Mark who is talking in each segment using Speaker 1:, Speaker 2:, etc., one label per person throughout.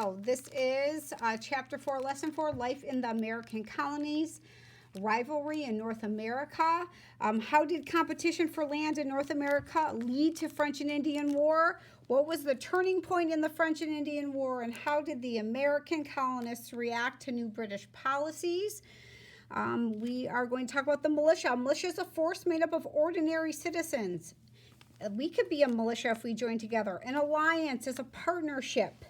Speaker 1: go. This is Chapter 4, Lesson 4, Life in the American Colonies, Rivalry in North America. How did competition for land in North America lead to French and Indian War? What was the turning point in the French and Indian War, and how did the American colonists react to new British policies? We are going to talk about the militia. Militia is a force made up of ordinary citizens. We could be a militia if we join together. An alliance is a partnership.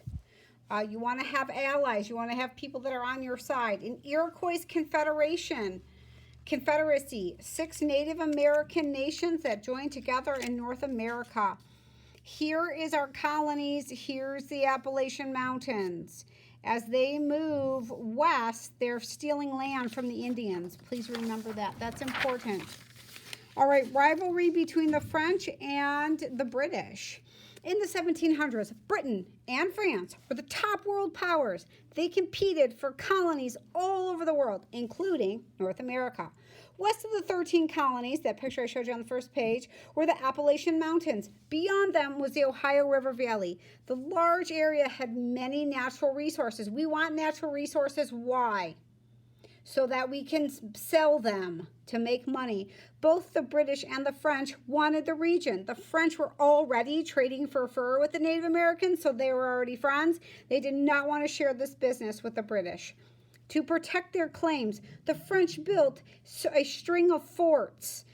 Speaker 1: You want to have allies. You want to have people that are on your side. An Iroquois Confederacy, 6 Native American nations that joined together in North America. Here is our colonies. Here's the Appalachian Mountains. As they move west, they're stealing land from the Indians. Please remember that. That's important. All right, rivalry between the French and the British. In the 1700s, Britain and France were the top world powers. They competed for colonies all over the world, including North America. West of the 13 colonies, that picture I showed you on the first page, were the Appalachian Mountains. Beyond them was the Ohio River Valley. The large area had many natural resources. We want natural resources. Why? So that we can sell them to make money. Both the British and the French wanted the region. The French were already trading for fur with the Native Americans, so they were already friends. They did not want to share this business with the British. To protect their claims, the French built a string of forts.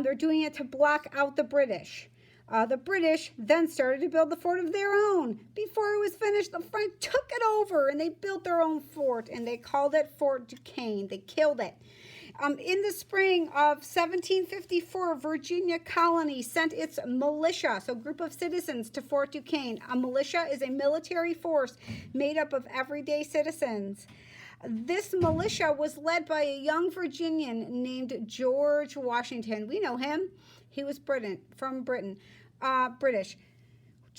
Speaker 1: They're doing it to block out the British. The British then started to build the fort of their own. Before it was finished, the French took it over and they built their own fort, and they called it Fort Duquesne. They killed it. In the spring of 1754, Virginia colony sent its militia, so a group of citizens, to Fort Duquesne. A militia is a military force made up of everyday citizens. This militia was led by a young Virginian named George Washington. We know him. He was British.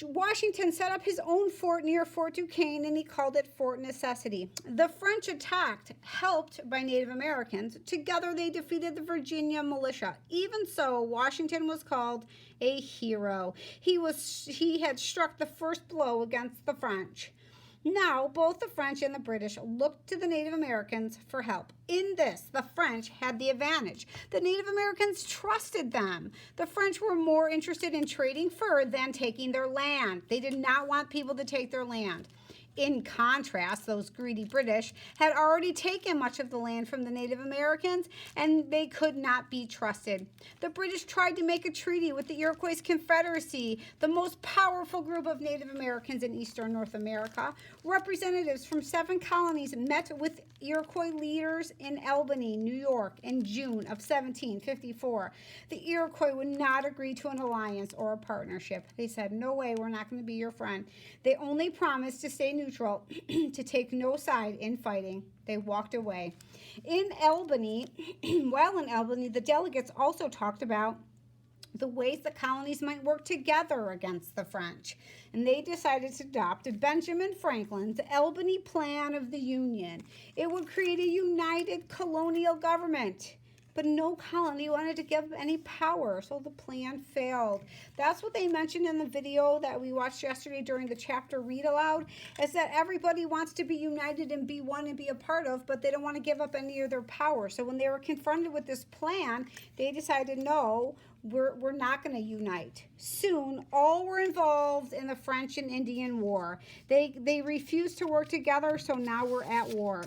Speaker 1: Washington set up his own fort near Fort Duquesne, and he called it Fort Necessity. The French attacked, helped by Native Americans. Together they defeated the Virginia militia. Even so, Washington was called a hero. He had struck the first blow against the French. Now, both the French and the British looked to the Native Americans for help. In this, the French had the advantage. The Native Americans trusted them. The French were more interested in trading fur than taking their land. They did not want people to take their land. In contrast, those greedy British had already taken much of the land from the Native Americans, and they could not be trusted. The British tried to make a treaty with the Iroquois Confederacy, the most powerful group of Native Americans in eastern North America. Representatives from 7 colonies met with Iroquois leaders in Albany, New York, in June of 1754. The Iroquois would not agree to an alliance or a partnership. They said, "No way, we're not going to be your friend." They only promised to stay neutral, to take no side in fighting. They walked away. In Albany, the delegates also talked about the ways the colonies might work together against the French. And they decided to adopt Benjamin Franklin's Albany Plan of the Union. It would create a united colonial government. But no colony wanted to give any power, so the plan failed. That's what they mentioned in the video that we watched yesterday during the chapter read aloud, is that everybody wants to be united and be one and be a part of, but they don't want to give up any of their power. So when they were confronted with this plan, they decided, no, we're not going to unite. Soon, all were involved in the French and Indian War. They refused to work together, so now we're at war.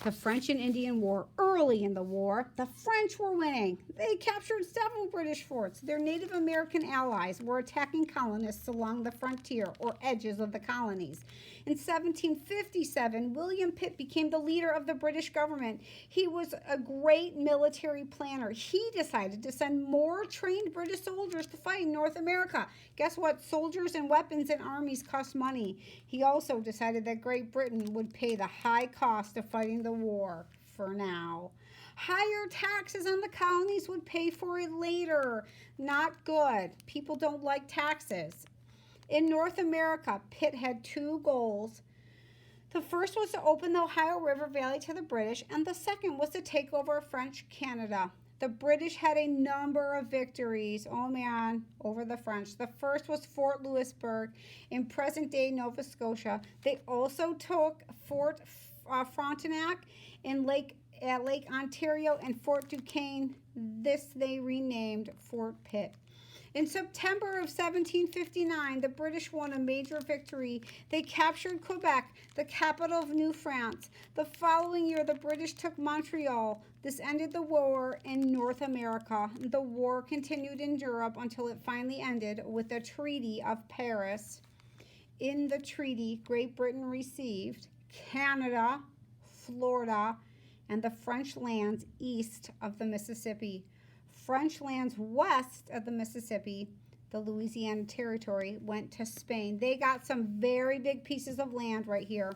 Speaker 1: The French and Indian War. Early in the war, the French were winning. They captured several British forts. Their Native American allies were attacking colonists along the frontier or edges of the colonies. In 1757, William Pitt became the leader of the British government. He was a great military planner. He decided to send more trained British soldiers to fight in North America. Guess what? Soldiers and weapons and armies cost money. He also decided that Great Britain would pay the high cost of fighting the war for now. Higher taxes on the colonies would pay for it later. Not good. People don't like taxes. In North America, Pitt had 2 goals. The first was to open the Ohio River Valley to the British, and the second was to take over French Canada. The British had a number of victories, oh man, over the French. The first was Fort Louisbourg in present-day Nova Scotia. They also took Fort Frontenac in Lake Ontario and Fort Duquesne. This they renamed Fort Pitt. In September of 1759, the British won a major victory. They captured Quebec, the capital of New France. The following year, the British took Montreal. This ended the war in North America. The war continued in Europe until it finally ended with the Treaty of Paris. In the treaty, Great Britain received Canada, Florida, and the French lands east of the Mississippi. French lands west of the Mississippi, the Louisiana Territory, went to Spain. They got some very big pieces of land right here.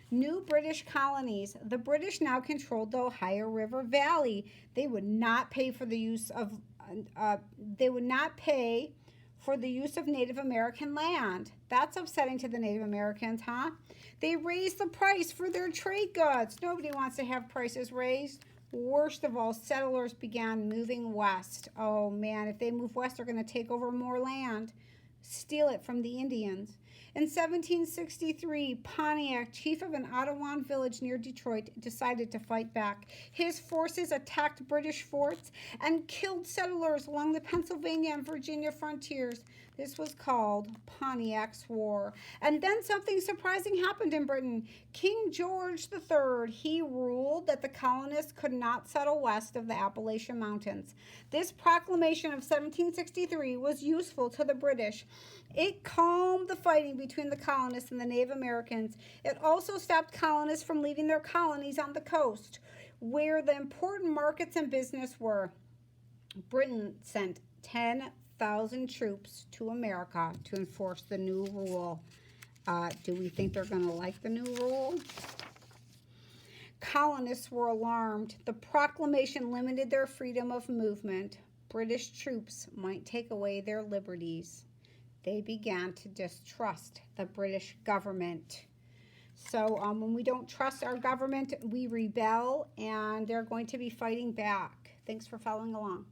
Speaker 1: New British colonies. The British now controlled the Ohio River Valley. They would not pay for the use of Native American land. That's upsetting to the Native Americans, huh? They raised the price for their trade goods. Nobody wants to have prices raised. Worst of all, settlers began moving west. Oh man, if they move west, they're going to take over more land, steal it from the Indians. In 1763, Pontiac, chief of an Ottawan village near Detroit, decided to fight back. His forces attacked British forts and killed settlers along the Pennsylvania and Virginia frontiers. This was called Pontiac's War. And then something surprising happened in Britain. King George III, he ruled that the colonists could not settle west of the Appalachian Mountains. This proclamation of 1763 was useful to the British. It calmed the fighting between the colonists and the Native Americans. It also stopped colonists from leaving their colonies on the coast, where the important markets and business were. Britain sent 10,000 troops to America to enforce the new rule. Do we think they're going to like the new rule? Colonists were alarmed. The proclamation limited their freedom of movement. British troops might take away their liberties. They began to distrust the British government. So when we don't trust our government, we rebel, and they're going to be fighting back. Thanks for following along.